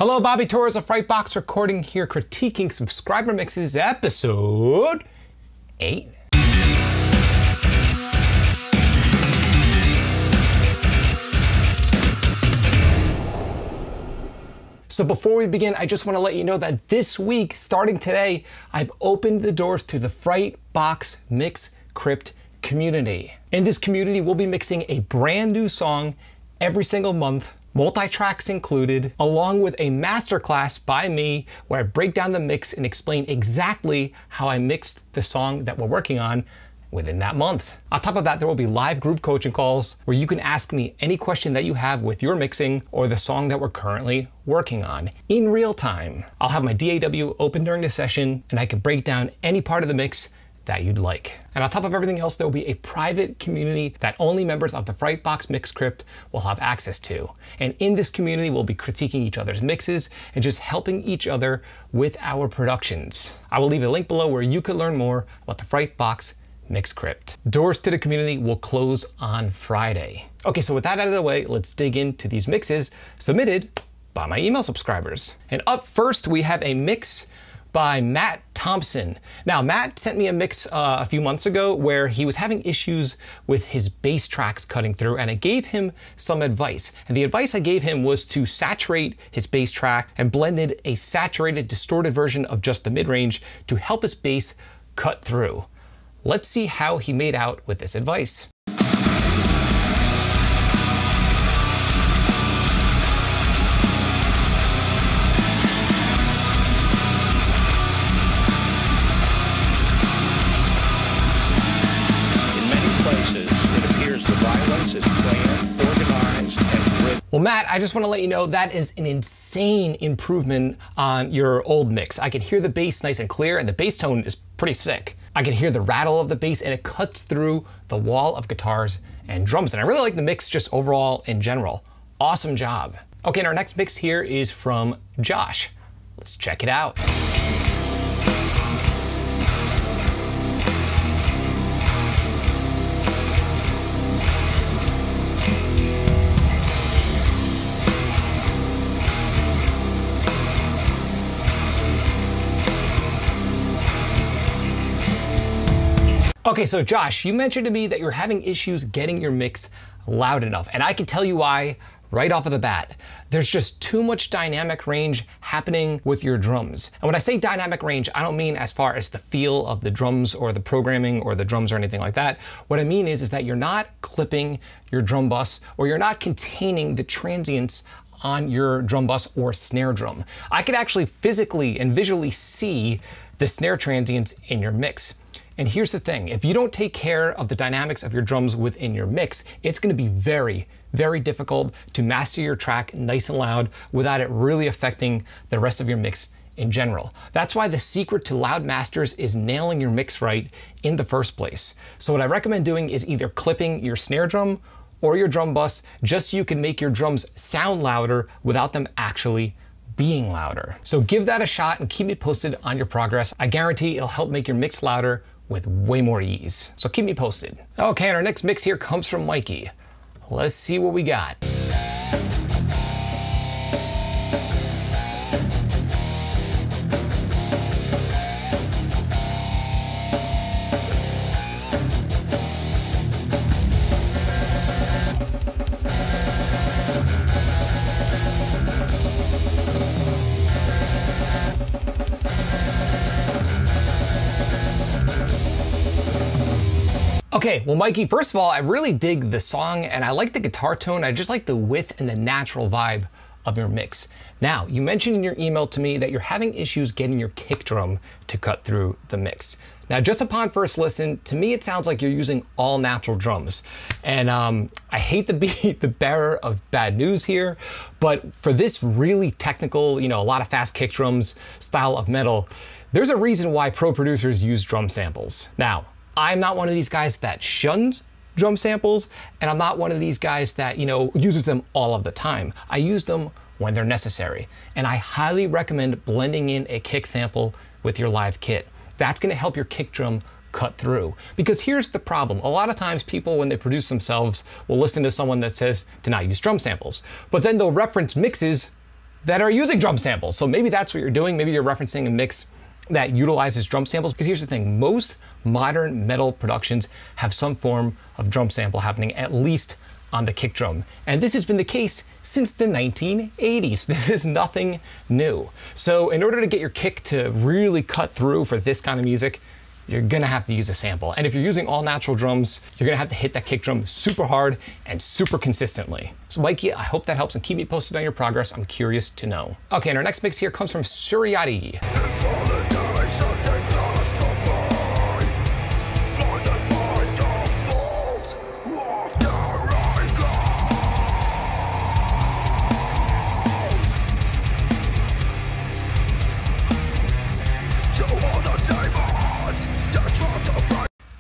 Hello, Bobby Torres of Frightbox recording here, critiquing subscriber mixes, episode 8. So before we begin, I just want to let you know that this week, starting today, I've opened the doors to the Frightbox Mix Crypt community. In this community, we'll be mixing a brand new song every single month, multi-tracks included, along with a masterclass by me where I break down the mix and explain exactly how I mixed the song that we're working on within that month. On top of that, there will be live group coaching calls where you can ask me any question that you have with your mixing or the song that we're currently working on in real time. I'll have my DAW open during the session and I can break down any part of the mix that you'd like. And on top of everything else, there will be a private community that only members of the Frightbox Mix Crypt will have access to. And in this community, we'll be critiquing each other's mixes and just helping each other with our productions. I will leave a link below where you can learn more about the Frightbox Mix Crypt. Doors to the community will close on Friday. Okay, so with that out of the way, let's dig into these mixes submitted by my email subscribers. And up first, we have a mix by Matt Thompson. Now, Matt sent me a mix a few months ago where he was having issues with his bass tracks cutting through, and I gave him some advice. And the advice I gave him was to saturate his bass track and blended a saturated, distorted version of just the mid-range to help his bass cut through. Let's see how he made out with this advice. Well, Matt, I just want to let you know that is an insane improvement on your old mix. I can hear the bass nice and clear, and the bass tone is pretty sick. I can hear the rattle of the bass, and it cuts through the wall of guitars and drums. And I really like the mix just overall in general. Awesome job. Okay, and our next mix here is from Josh. Let's check it out. Okay, so Josh, you mentioned to me that you're having issues getting your mix loud enough, and I can tell you why right off of the bat. There's just too much dynamic range happening with your drums. And when I say dynamic range, I don't mean as far as the feel of the drums or the programming or the drums or anything like that. What I mean is that you're not clipping your drum bus, or you're not containing the transients on your drum bus or snare drum. I could actually physically and visually see the snare transients in your mix. And here's the thing, if you don't take care of the dynamics of your drums within your mix, it's gonna be very, very difficult to master your track nice and loud without it really affecting the rest of your mix in general. That's why the secret to loud masters is nailing your mix right in the first place. So what I recommend doing is either clipping your snare drum or your drum bus just so you can make your drums sound louder without them actually being louder. So give that a shot and keep me posted on your progress. I guarantee it'll help make your mix louder with way more ease. So keep me posted. Okay, and our next mix here comes from Mikey. Let's see what we got. Okay, well, Mikey, first of all, I really dig the song and I like the guitar tone. I just like the width and the natural vibe of your mix. Now, you mentioned in your email to me that you're having issues getting your kick drum to cut through the mix. Now, just upon first listen, to me, it sounds like you're using all natural drums. And I hate to be the bearer of bad news here, but for this really technical, a lot of fast kick drums style of metal, there's a reason why pro producers use drum samples. Now, I'm not one of these guys that shuns drum samples, and I'm not one of these guys that, uses them all of the time. I use them when they're necessary. And I highly recommend blending in a kick sample with your live kit. That's gonna help your kick drum cut through. Because here's the problem. A lot of times people, when they produce themselves, will listen to someone that says to not use drum samples. But then they'll reference mixes that are using drum samples. So maybe that's what you're doing. Maybe you're referencing a mix that utilizes drum samples, because here's the thing, most modern metal productions have some form of drum sample happening, at least on the kick drum. And this has been the case since the 1980s. This is nothing new. So in order to get your kick to really cut through for this kind of music, you're gonna have to use a sample. And if you're using all natural drums, you're gonna have to hit that kick drum super hard and super consistently. So Mikey, I hope that helps, and keep me posted on your progress. I'm curious to know. Okay, and our next mix here comes from Suryati.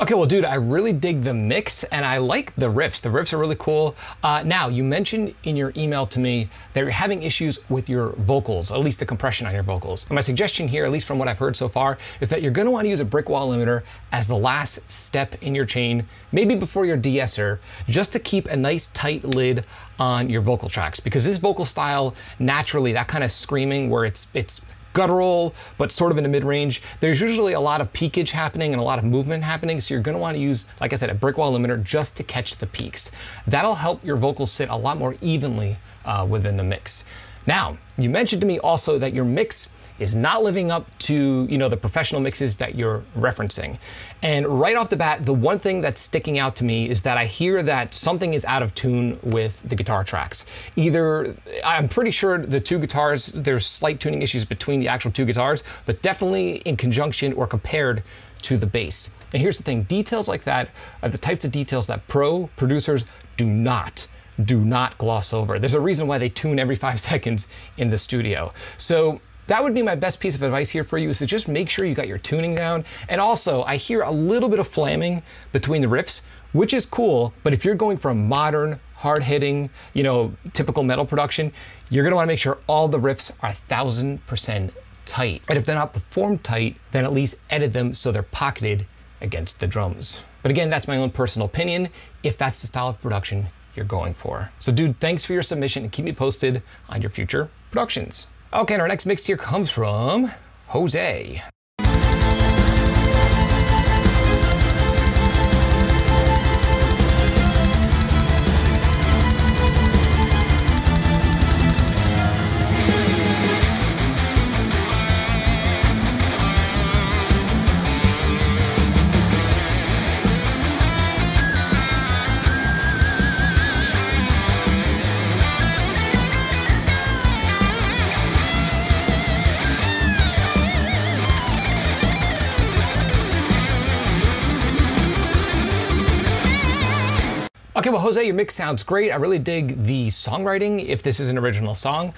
Okay, well, dude, I really dig the mix, and I like the riffs. The riffs are really cool. Now, you mentioned in your email to me that you're having issues with your vocals, at least the compression on your vocals. And my suggestion here, at least from what I've heard so far, is that you're gonna wanna use a brick wall limiter as the last step in your chain, maybe before your de-esser, just to keep a nice tight lid on your vocal tracks. Because this vocal style, naturally, that kind of screaming where it's guttural, but sort of in the mid-range, there's usually a lot of peakage happening and a lot of movement happening, so you're gonna wanna use, like I said, a brick wall limiter just to catch the peaks. That'll help your vocals sit a lot more evenly within the mix. Now, you mentioned to me also that your mix is not living up to, you know, the professional mixes that you're referencing. And right off the bat, the one thing that's sticking out to me is that I hear that something is out of tune with the guitar tracks. Either, I'm pretty sure the two guitars, there's slight tuning issues between the actual two guitars, but definitely in conjunction or compared to the bass. And here's the thing, details like that are the types of details that pro producers do not gloss over. There's a reason why they tune every 5 seconds in the studio. So that would be my best piece of advice here for you, is to just make sure you got your tuning down. And also, I hear a little bit of flamming between the riffs, which is cool, but if you're going for a modern, hard-hitting, you know, typical metal production, you're gonna wanna make sure all the riffs are 1000% tight. And if they're not performed tight, then at least edit them so they're pocketed against the drums. But again, that's my own personal opinion, if that's the style of production you're going for. So dude, thanks for your submission, and keep me posted on your future productions. Okay, and our next mix here comes from Jose. Okay, well, Jose, your mix sounds great. I really dig the songwriting, if this is an original song.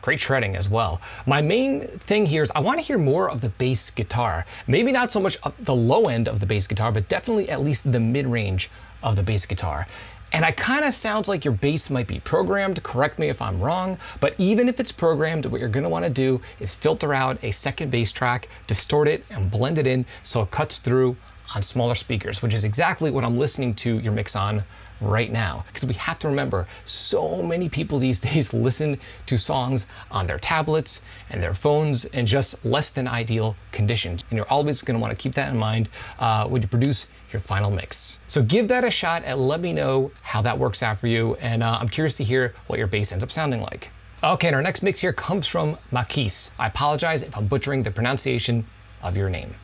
Great shredding as well. My main thing here is I want to hear more of the bass guitar. Maybe not so much the low end of the bass guitar, but definitely at least the mid-range of the bass guitar. And it kind of sounds like your bass might be programmed, correct me if I'm wrong, but even if it's programmed, what you're gonna wanna do is filter out a second bass track, distort it, and blend it in so it cuts through on smaller speakers, which is exactly what I'm listening to your mix on right now. Because we have to remember, so many people these days listen to songs on their tablets and their phones in just less than ideal conditions. And you're always gonna wanna keep that in mind when you produce your final mix. So give that a shot and let me know how that works out for you. And I'm curious to hear what your bass ends up sounding like. Okay, and our next mix here comes from Marquise. I apologize if I'm butchering the pronunciation of your name.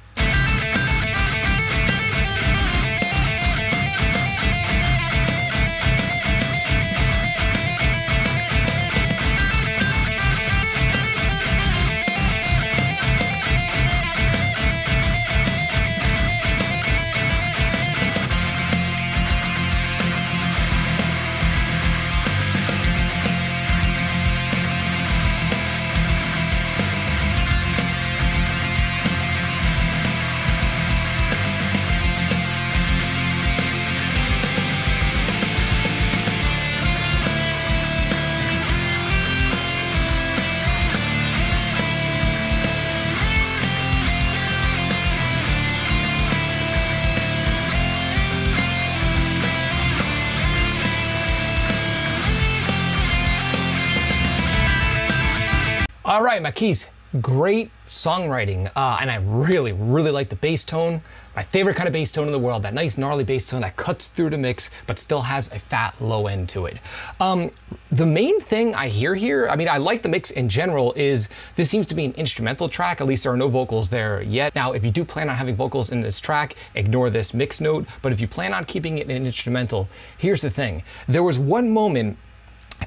All right, Marquise, great songwriting. And I really like the bass tone. My favorite kind of bass tone in the world, that nice gnarly bass tone that cuts through the mix, but still has a fat low end to it. The main thing I hear here, I mean, I like the mix in general, is this seems to be an instrumental track. At least there are no vocals there yet. Now, if you do plan on having vocals in this track, ignore this mix note. But if you plan on keeping it an instrumental, here's the thing. There was one moment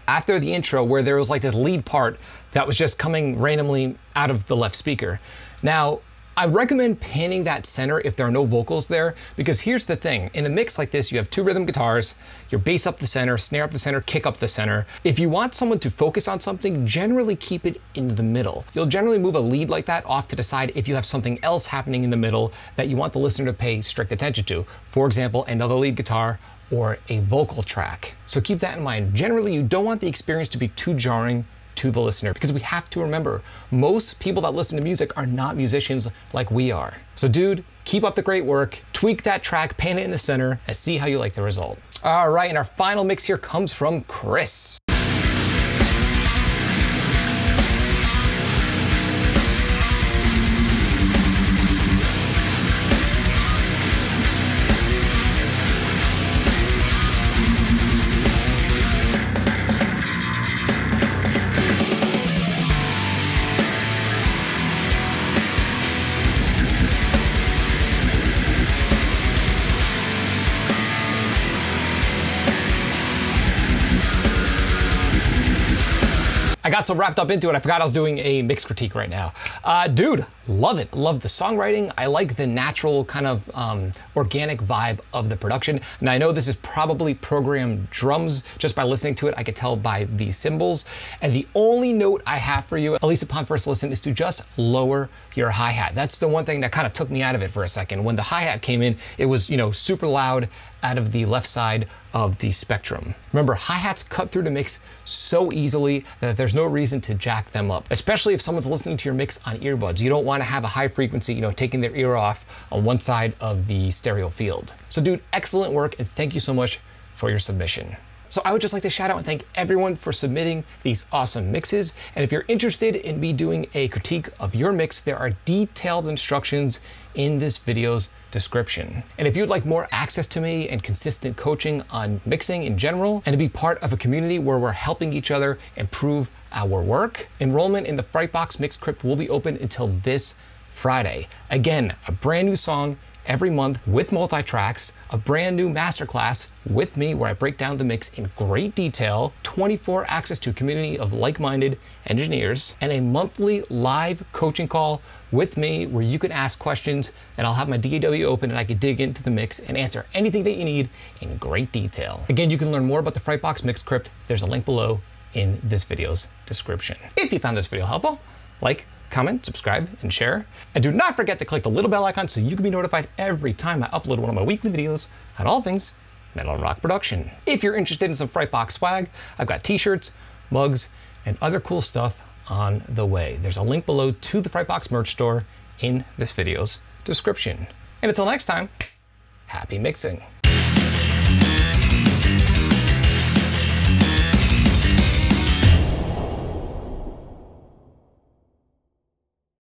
after the intro where there was like this lead part that was just coming randomly out of the left speaker. Now, I recommend panning that center if there are no vocals there, because here's the thing. In a mix like this, you have two rhythm guitars, your bass up the center, snare up the center, kick up the center. If you want someone to focus on something, generally keep it in the middle. You'll generally move a lead like that off to the side if you have something else happening in the middle that you want the listener to pay strict attention to. For example, another lead guitar or a vocal track. So keep that in mind. Generally, you don't want the experience to be too jarring to the listener, because we have to remember, most people that listen to music are not musicians like we are. So dude, keep up the great work, tweak that track, pan it in the center, and see how you like the result. All right, and our final mix here comes from Chris. I got so wrapped up into it, I forgot I was doing a mix critique right now. Dude, love it. Love the songwriting. I like the natural kind of organic vibe of the production. And I know this is probably programmed drums. Just by listening to it, I could tell by the cymbals. And the only note I have for you, at least upon first listen, is to just lower your hi-hat. That's the one thing that kind of took me out of it for a second. When the hi-hat came in, it was, super loud out of the left side of the spectrum. Remember, hi-hats cut through the mix so easily that there's no reason to jack them up, especially if someone's listening to your mix on earbuds. You don't want to have a high frequency, taking their ear off on one side of the stereo field. So dude, excellent work, and thank you so much for your submission. So I would just like to shout out and thank everyone for submitting these awesome mixes. And if you're interested in me doing a critique of your mix, there are detailed instructions in this video's description. And if you'd like more access to me and consistent coaching on mixing in general, and to be part of a community where we're helping each other improve our work, enrollment in the Frightbox Mix Crypt will be open until this Friday. Again, a brand new song every month with multi-tracks, a brand new masterclass with me where I break down the mix in great detail, 24 access to a community of like-minded engineers, and a monthly live coaching call with me where you can ask questions and I'll have my DAW open and I can dig into the mix and answer anything that you need in great detail. Again, you can learn more about the Frightbox Mix Crypt. There's a link below in this video's description. If you found this video helpful, like, comment, subscribe, and share. And do not forget to click the little bell icon so you can be notified every time I upload one of my weekly videos on all things metal and rock production. If you're interested in some Frightbox swag, I've got t-shirts, mugs, and other cool stuff on the way. There's a link below to the Frightbox merch store in this video's description. And until next time, happy mixing.